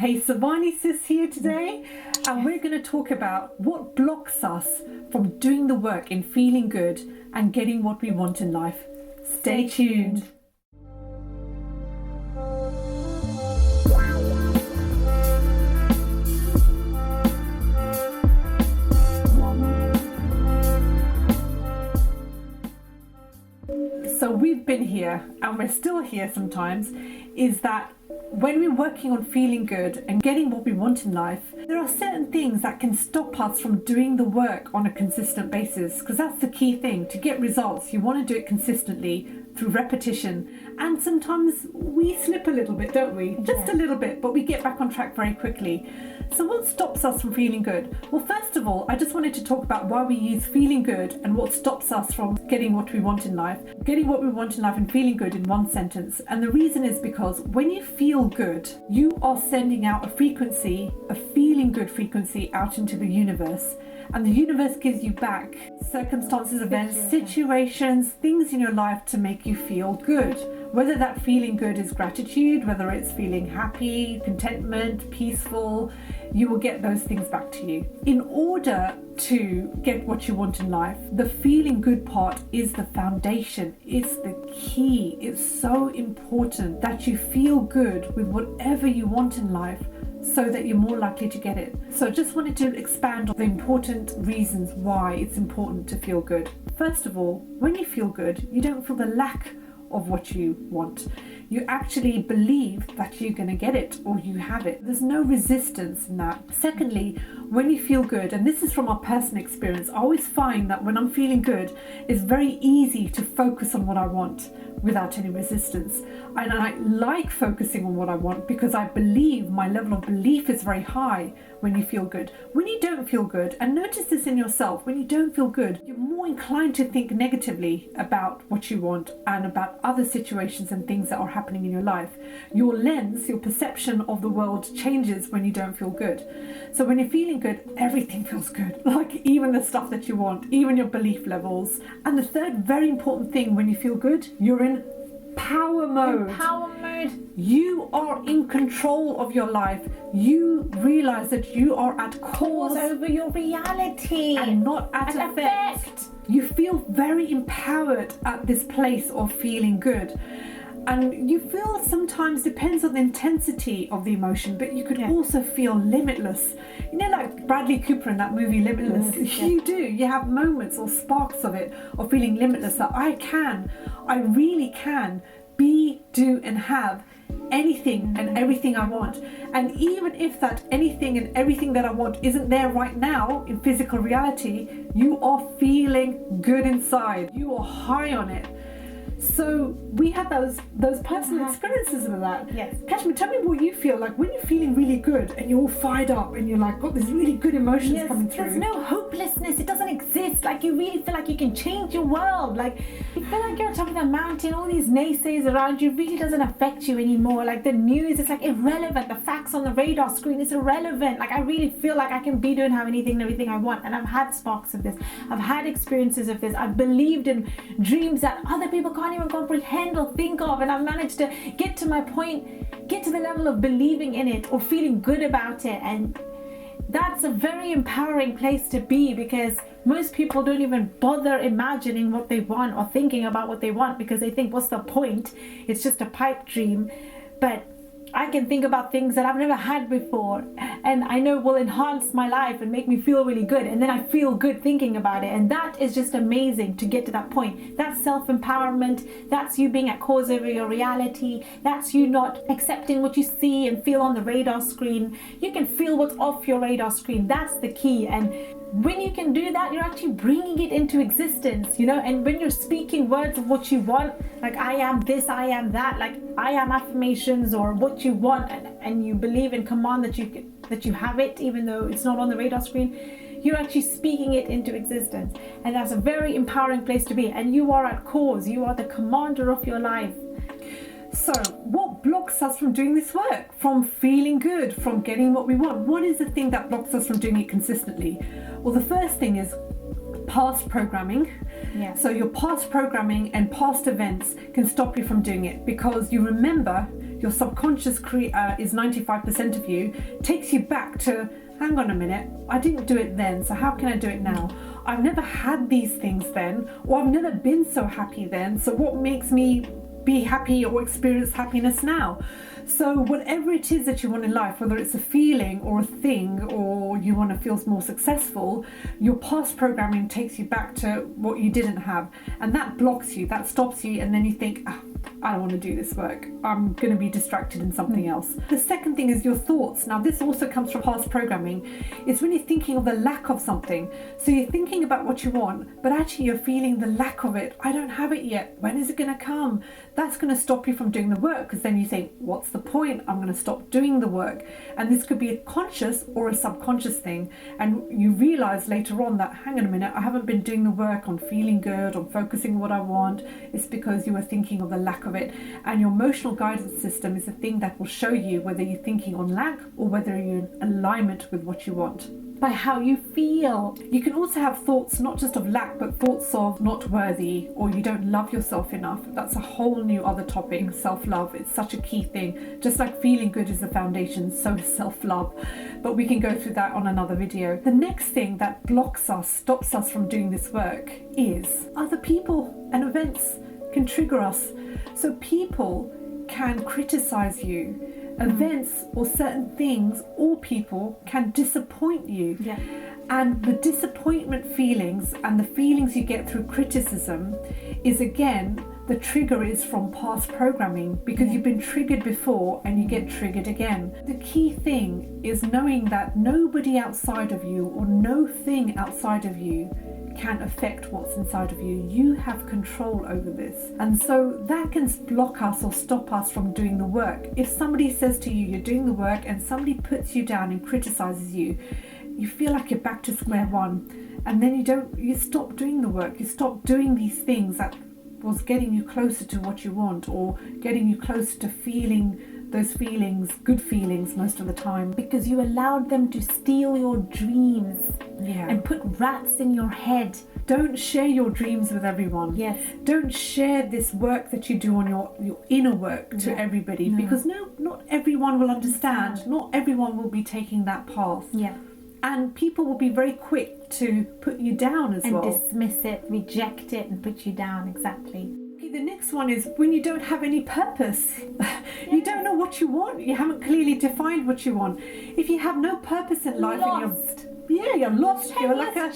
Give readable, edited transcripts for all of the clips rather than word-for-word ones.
Hey, SavaniSis here today, and we're going to talk about what blocks us from doing the work in feeling good and getting what we want in life. Stay tuned. So we've been here and we're still here sometimes, is that when we're working on feeling good and getting what we want in life, there are certain things that can stop us from doing the work on a consistent basis, because that's the key thing. To get results, you want to do it consistently through repetition, and sometimes we slip a little bit, don't we? Just a little bit, but we get back on track very quickly. So what stops us from feeling good? Well, first of all, I just wanted to talk about why we use feeling good and what stops us from getting what we want in life. Getting what we want in life and feeling good in one sentence. And the reason is because when you feel good, you are sending out a frequency, a feeling good frequency out into the universe. And the universe gives you back circumstances, events, situations, things in your life to make you feel good. Whether that feeling good is gratitude, whether it's feeling happy, contentment, peaceful, you will get those things back to you. In order to get what you want in life, the feeling good part is the foundation. It's the key. It's so important that you feel good with whatever you want in life, so that you're more likely to get it. So I just wanted to expand on the important reasons why it's important to feel good. First of all, when you feel good, you don't feel the lack of what you want. You actually believe that you're going to get it or you have it. There's no resistance in that. Secondly, when you feel good, and this is from our personal experience, I always find that when I'm feeling good, it's very easy to focus on what I want without any resistance. And I like focusing on what I want because I believe, my level of belief is very high when you feel good. When you don't feel good, and notice this in yourself, when you don't feel good, you're more inclined to think negatively about what you want and about other situations and things that are happening in your life. Your lens, your perception of the world changes when you don't feel good. So when you're feeling good, everything feels good, like even the stuff that you want, even your belief levels. And the third very important thing when you feel good, you're in power mode. You are in control of your life. You realize that you are at cause over your reality and not at effect. You feel very empowered at this place of feeling good. And you feel sometimes, depends on the intensity of the emotion, but you could also feel limitless. You know, like Bradley Cooper in that movie Limitless. You do. You have moments or sparks of it, of feeling limitless, that I really can be, do and have anything and everything I want. And even if that anything and everything that I want isn't there right now in physical reality, you are feeling good inside. You are high on it. So we had those personal experiences with that. Yes. Kashmir, tell me what you feel like when you're feeling really good and you're all fired up and you're like got these really good emotions coming through. There's no hopelessness. It doesn't exist. Like you really feel like you can change your world. Like you feel like you're on top of the mountain. All these naysayers around you really doesn't affect you anymore. Like the news is like irrelevant. The facts on the radar screen is irrelevant. Like I really feel like I can be doing have anything and everything I want. And I've had sparks of this. I've had experiences of this. I've believed in dreams that other people can't even comprehend or think of, and I've managed to get to my point, get to the level of believing in it or feeling good about it. And that's a very empowering place to be, because most people don't even bother imagining what they want or thinking about what they want, because they think, what's the point? It's just a pipe dream. But I can think about things that I've never had before and I know will enhance my life and make me feel really good, and then I feel good thinking about it. And that is just amazing to get to that point. That's self-empowerment. That's you being at cause over your reality. That's you not accepting what you see and feel on the radar screen. You can feel what's off your radar screen. That's the key. And when you can do that, you're actually bringing it into existence, you know. And when you're speaking words of what you want, like I am this, I am that, like I am affirmations or what you want, and you believe and command that you have it, even though it's not on the radar screen, you're actually speaking it into existence. And that's a very empowering place to be. And you are at cause. You are the commander of your life. So what blocks us from doing this work, from feeling good, from getting what we want? What is the thing that blocks us from doing it consistently? Well, the first thing is past programming. So your past programming and past events can stop you from doing it, because you remember your subconscious is 95% of you, takes you back to, hang on a minute, I didn't do it then, so how can I do it now? I've never had these things then, or I've never been so happy then, so what makes me be happy or experience happiness now? So whatever it is that you want in life, whether it's a feeling or a thing, or you want to feel more successful, your past programming takes you back to what you didn't have, and that blocks you, that stops you, and then you think, I don't want to do this work. I'm going to be distracted in something else. The second thing is your thoughts. Now, this also comes from past programming. It's when you're thinking of the lack of something. So you're thinking about what you want, but actually you're feeling the lack of it. I don't have it yet. When is it going to come? That's going to stop you from doing the work, because then you think, what's the point? I'm going to stop doing the work. And this could be a conscious or a subconscious thing. And you realize later on that, hang on a minute, I haven't been doing the work on feeling good, on focusing on what I want. It's because you were thinking of the lack of it. And your emotional guidance system is the thing that will show you whether you're thinking on lack or whether you're in alignment with what you want. By how you feel. You can also have thoughts not just of lack, but thoughts of not worthy, or you don't love yourself enough. That's a whole new other topic. Self-love, it's such a key thing. Just like feeling good is the foundation, so is self-love. But we can go through that on another video. The next thing that blocks us, stops us from doing this work, is other people and events can trigger us. So people can criticize you. Events or certain things or people can disappoint you. Yeah. And the disappointment feelings and the feelings you get through criticism is, again, the trigger is from past programming, because you've been triggered before and you get triggered again. The key thing is knowing that nobody outside of you or no thing outside of you can affect what's inside of you. You have control over this. And so that can block us or stop us from doing the work. If somebody says to you, you're doing the work, and somebody puts you down and criticizes you, you feel like you're back to square one. And then you stop doing the work. You stop doing these things that was getting you closer to what you want, or getting you closer to feeling those feelings, good feelings most of the time, because you allowed them to steal your dreams and put rats in your head. Don't share your dreams with everyone. Yes. Don't share this work that you do on your inner work to everybody, because not everyone will understand. Not everyone will be taking that path. Yeah. And people will be very quick to put you down as well. And dismiss it, reject it, and put you down. Exactly. The next one is when you don't have any purpose. You don't know what you want. You haven't clearly defined what you want. If you have no purpose in life, Lost. you're lost. You're like a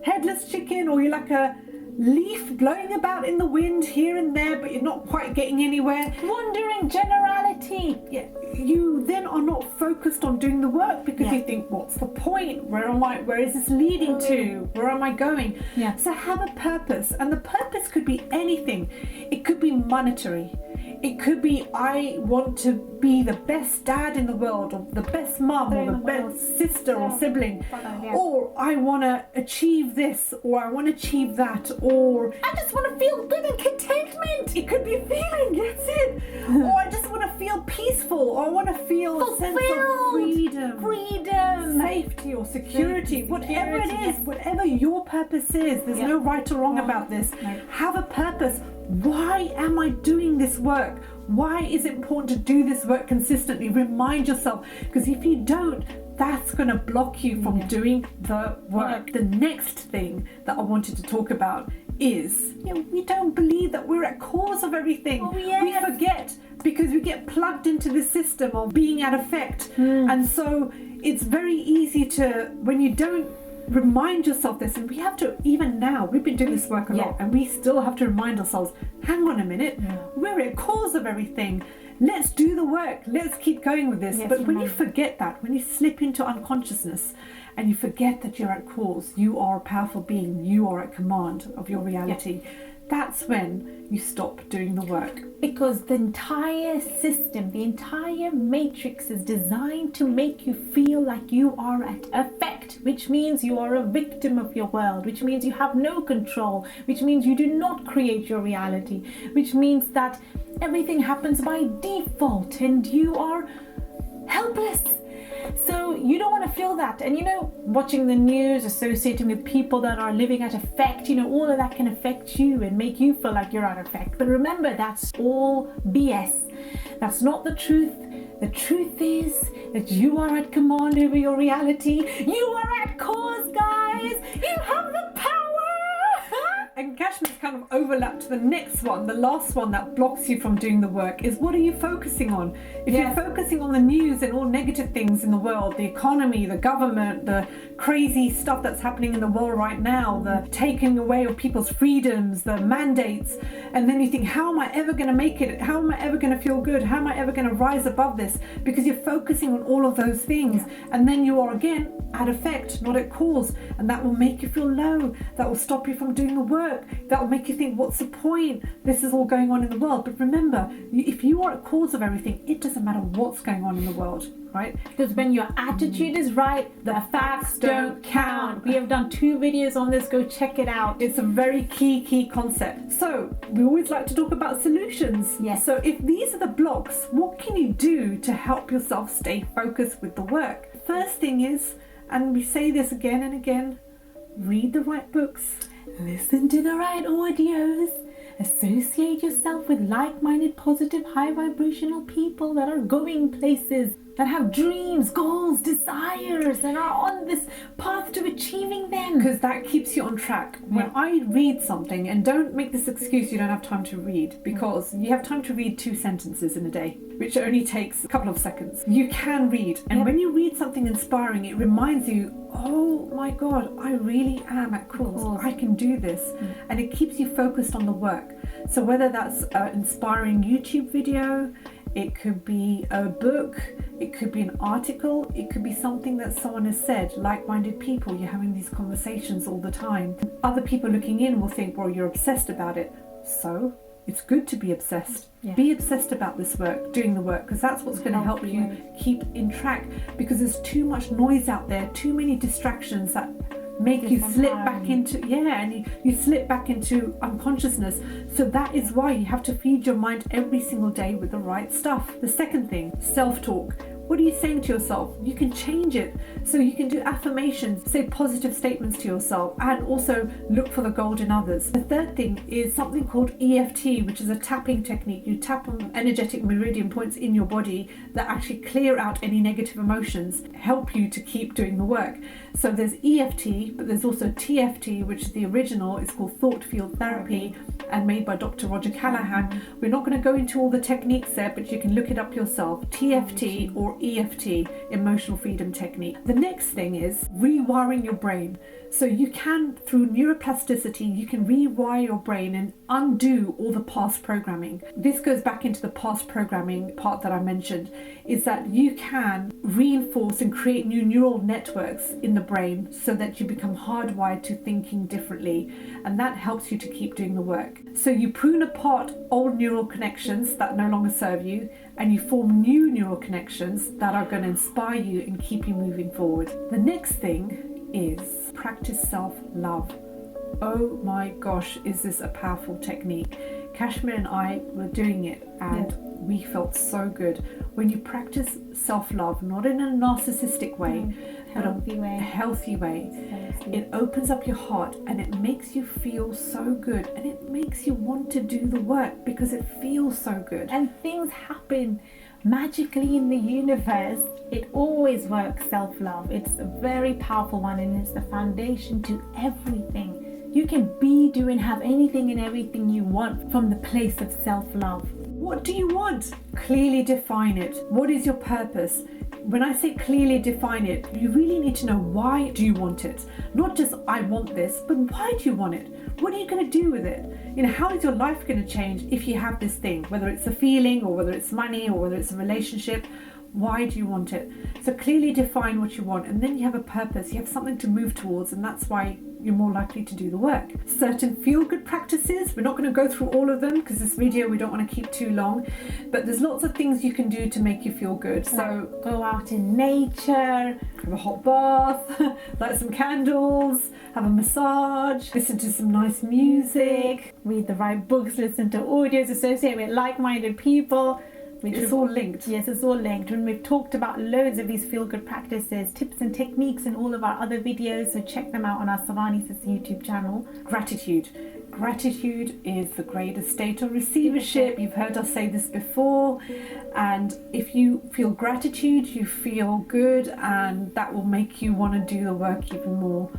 headless chicken, or you're like a leaf blowing about in the wind here and there, but you're not quite getting anywhere. Wandering generality. Yeah, you then are not focused on doing the work, because you think, what's the point? Where is this leading to? Where am I going? Yeah. So have a purpose, and the purpose could be anything. It could be monetary. It could be, I want to be the best dad in the world, or the best mum, or the best sister or sibling, or I want to achieve this, or I want to achieve that, or I just want to feel good and contentment. it could be a feeling, that's it. Or I just want to feel peaceful, or I want to feel a sense of freedom, safety or security, whatever it is, whatever your purpose is. There's no right or wrong about this. Have a purpose. Why am I doing this work? Why is it important to do this work consistently? Remind yourself, because if you don't, that's going to block you from doing the work. The next thing that I wanted to talk about is, we don't believe that we're at cause of everything. We forget, because we get plugged into the system of being at effect. And so it's very easy to, when you don't remind yourself this, and we have to, even now, we've been doing this work a lot, and we still have to remind ourselves, hang on a minute, we're at cause of everything. Let's do the work. Let's keep going with this. But when you forget that, when you slip into unconsciousness and you forget that you're at cause, you are a powerful being, you are at command of your reality, that's when you stop doing the work. Because the entire system, the entire matrix is designed to make you feel like you are at effect, which means you are a victim of your world, which means you have no control, which means you do not create your reality, which means that everything happens by default and you are helpless. So you don't want to feel that. And watching the news, associating with people that are living at effect, all of that can affect you and make you feel like you're at effect. But remember, that's all BS. That's not the truth. The truth is that you are at command over your reality. You are at cause, guys. You have the power. And Kashmir's kind of overlap to the next one, the last one that blocks you from doing the work is what are you focusing on? If you're focusing on the news and all negative things in the world, the economy, the government, the crazy stuff that's happening in the world right now, the taking away of people's freedoms, the mandates, and then you think, how am I ever going to make it? How am I ever going to feel good? How am I ever going to rise above this? Because you're focusing on all of those things, and then you are again at effect, not at cause, and that will make you feel low. That will stop you from doing the work. That will make you think, what's the point? This is all going on in the world. But remember, if you are a cause of everything, it doesn't matter what's going on in the world, right? Because when your attitude is right, the facts don't count. We have done 2 videos on this. Go check it out. It's a very key concept. So we always like to talk about solutions. Yes. So if these are the blocks, what can you do to help yourself stay focused with the work? First thing is, and we say this again and again, read the right books. Listen to the right audios. Associate yourself with like-minded, positive, high vibrational people that are going places, that have dreams, goals, desires, and are on this path to achieving them. Because that keeps you on track. When I read something, and don't make this excuse you don't have time to read, because you have time to read 2 sentences in a day, which only takes a couple of seconds. You can read, and when you read something inspiring, it reminds you, oh my God, I really am at cause. I can do this. And it keeps you focused on the work. So whether that's an inspiring YouTube video, it could be a book, it could be an article, it could be something that someone has said, like-minded people, you're having these conversations all the time. Other people looking in will think, well, you're obsessed about it. So it's good to be obsessed. Be obsessed about this work, doing the work, because that's what's going to help you keep in track, because there's too much noise out there, too many distractions that make you slip back into and you slip back into unconsciousness. So that is why you have to feed your mind every single day with the right stuff. The second thing, self-talk. What are you saying to yourself? You can change it. So you can do affirmations, say positive statements to yourself, and also look for the gold in others. The third thing is something called EFT, which is a tapping technique. You tap on energetic meridian points in your body that actually clear out any negative emotions, help you to keep doing the work. So there's EFT, but there's also TFT, which is the original. It's called Thought Field Therapy and made by Dr. Roger Callahan. We're not going to go into all the techniques there, but you can look it up yourself. TFT or EFT, Emotional Freedom Technique. The next thing is rewiring your brain. So you can, through neuroplasticity, you can rewire your brain and undo all the past programming. This goes back into the past programming part that I mentioned, is that you can reinforce and create new neural networks in the brain so that you become hardwired to thinking differently, and that helps you to keep doing the work. So you prune apart old neural connections that no longer serve you, and you form new neural connections that are going to inspire you and keep you moving forward. The next thing is practice self-love. Oh my gosh, is this a powerful technique? Kashmir and I were doing it, and we felt so good. When you practice self-love, not in a narcissistic way, but a healthy way, it opens up your heart and it makes you feel so good, and it makes you want to do the work because it feels so good. And things happen magically in the universe. It always works, self-love. It's a very powerful one, and it's the foundation to everything. You can be, do, and have anything and everything you want from the place of self-love. What do you want? Clearly define it. What is your purpose? When I say clearly define it, you really need to know, why do you want it? Not just I want this, but why do you want it? What are you going to do with it? You know, how is your life going to change if you have this thing? Whether it's a feeling, or whether it's money, or whether it's a relationship. Why do you want it? So clearly define what you want, and then you have a purpose. You have something to move towards, and that's why you're more likely to do the work. Certain feel-good practices, we're not going to go through all of them because this video we don't want to keep too long, but there's lots of things you can do to make you feel good. So go out in nature, have a hot bath, light some candles, have a massage, listen to some nice music, read the right books, listen to audios, associate with like-minded people. It's all linked. Yes, it's all linked. And we've talked about loads of these feel-good practices, tips and techniques in all of our other videos, so check them out on our SavaniSis YouTube channel. Gratitude. gratitude is the greatest state of receivership. You've heard us say this before. And if you feel gratitude, you feel good, and that will make you want to do the work even more.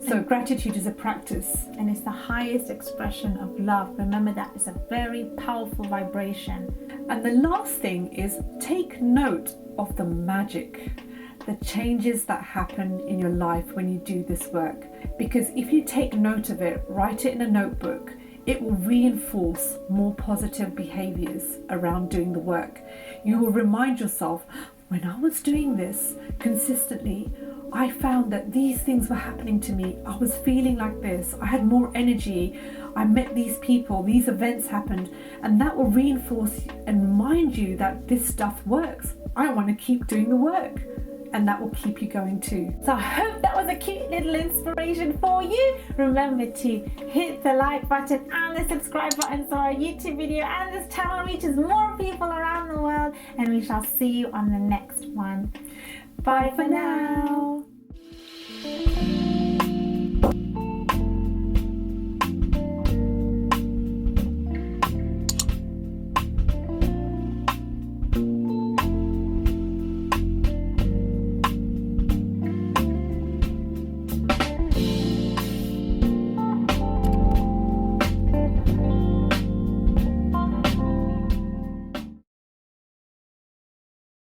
So gratitude is a practice. And it's the highest expression of love. Remember that it's a very powerful vibration. And the last thing is take note of the magic, the changes that happen in your life when you do this work. Because if you take note of it, write it in a notebook, it will reinforce more positive behaviors around doing the work. You will remind yourself, when I was doing this consistently, I found that these things were happening to me. I was feeling like this. I had more energy. I met these people. These events happened. And that will reinforce and remind you that this stuff works. I want to keep doing the work. And that will keep you going too. So I hope that was a cute little inspiration for you. Remember to hit the like button and the subscribe button so our YouTube video and this channel reaches more people around the world. And we shall see you on the next one. Bye for now.